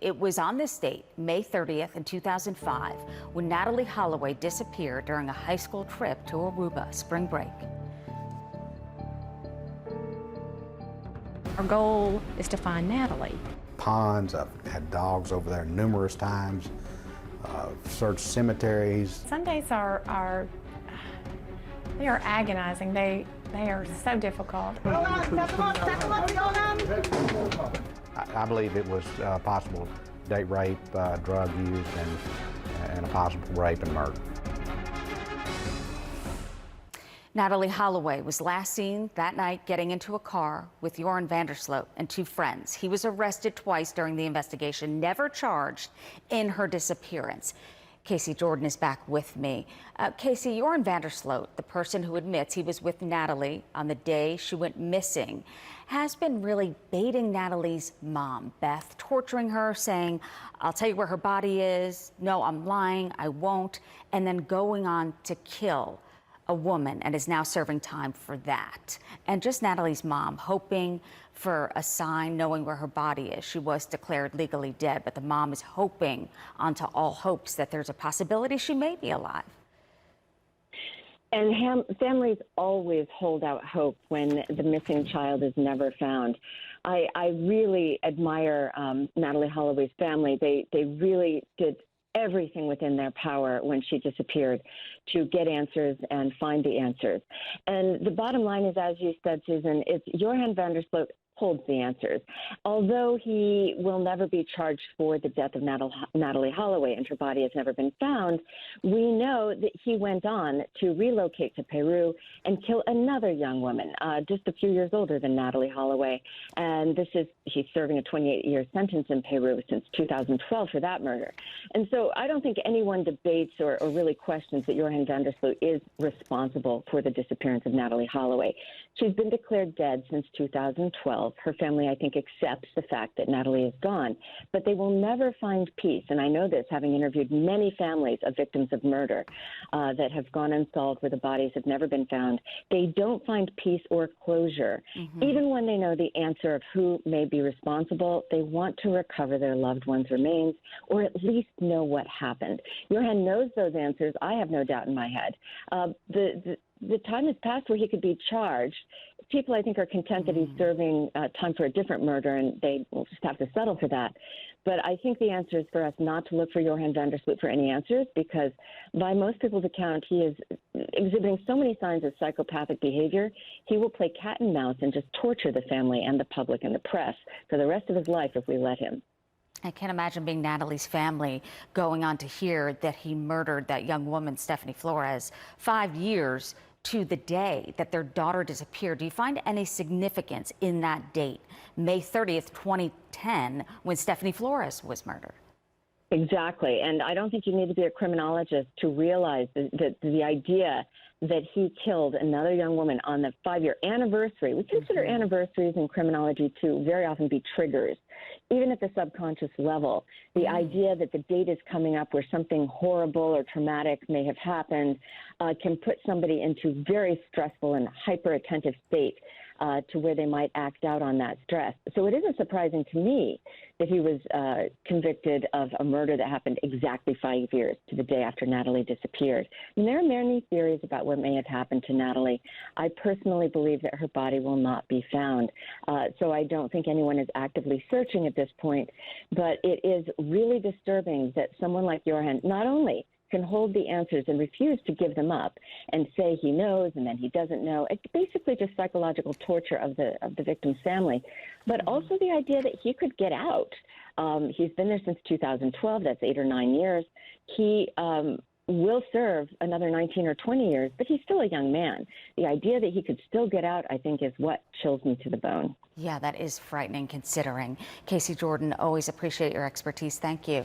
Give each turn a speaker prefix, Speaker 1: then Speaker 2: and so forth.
Speaker 1: It was on this date, May 30th in 2005, when Natalee Holloway disappeared during a high school trip to Aruba spring break.
Speaker 2: Our goal is to find Natalee.
Speaker 3: Ponds, I've had dogs over there numerous times, searched cemeteries.
Speaker 2: Sundays are agonizing. They are so difficult.
Speaker 3: I believe it was possible date rape, drug use, and a possible rape and murder.
Speaker 1: Natalee Holloway was last seen that night getting into a car with Joran Vandersloot and two friends. He was arrested twice during the investigation, never charged in her disappearance. Casey Jordan is back with me. Casey, Joran Vandersloot, the person who admits he was with Natalee on the day she went missing, has been really baiting Natalee's mom, Beth, torturing her, saying, "I'll tell you where her body is. No, I'm lying, I won't," and then going on to kill a woman, and is now serving time for that. And just Natalee's mom hoping for a sign, knowing where her body is. She was declared legally dead, but the mom is hoping onto all hopes that there's a possibility she may be alive.
Speaker 4: And families always hold out hope when the missing child is never found. I really admire Natalee Holloway's family. They really did everything within their power when she disappeared to get answers and find the answers. And the bottom line is, as you said, Susan, it's Joran Vandersloot holds the answers. Although he will never be charged for the death of Natalee Holloway and her body has never been found, we know that he went on to relocate to Peru and kill another young woman, just a few years older than Natalee Holloway. And he's serving a 28-year sentence in Peru since 2012 for that murder. And so I don't think anyone debates or really questions that Joran Vandersloot is responsible for the disappearance of Natalee Holloway. She's been declared dead since 2012. Her family, I think, accepts the fact that Natalee is gone, but they will never find peace. And I know this, having interviewed many families of victims of murder that have gone unsolved, where the bodies have never been found. They don't find peace or closure. Even when they know the answer of who may be responsible, they want to recover their loved one's remains or at least know what happened. Joran knows those answers. I have no doubt in my head. The time has passed where he could be charged. People, I think, are content that he's serving time for a different murder, and they will just have to settle for that. But I think the answer is for us not to look for Joran Vandersloot for any answers, because by most people's account, he is exhibiting so many signs of psychopathic behavior. He will play cat and mouse and just torture the family and the public and the press for the rest of his life if we let him.
Speaker 1: I can't imagine being Natalee's family going on to hear that he murdered that young woman, Stephanie Flores, 5 years to the day that their daughter disappeared. Do you find any significance in that date, May 30th, 2010, when Stephanie Flores was murdered?
Speaker 4: Exactly. And I don't think you need to be a criminologist to realize that the idea that he killed another young woman on the 5-year anniversary. We consider anniversaries in criminology to very often be triggers, even at the subconscious level. The idea that the date is coming up where something horrible or traumatic may have happened can put somebody into very stressful and hyper-attentive state to where they might act out on that stress. So it isn't surprising to me that he was convicted of a murder that happened exactly 5 years to the day after Natalee disappeared. And there are many theories about what may have happened to Natalee. I personally believe that her body will not be found. So I don't think anyone is actively searching at this point. But it is really disturbing that someone like Joran not only can hold the answers and refuse to give them up and say he knows and then he doesn't know. It's basically just psychological torture of the victim's family, but also the idea that he could get out. He's been there since 2012. That's 8 or 9 years. He will serve another 19 or 20 years, but he's still a young man. The idea that he could still get out, I think, is what chills me to the bone.
Speaker 1: Yeah, that is frightening considering. Casey Jordan, always appreciate your expertise. Thank you.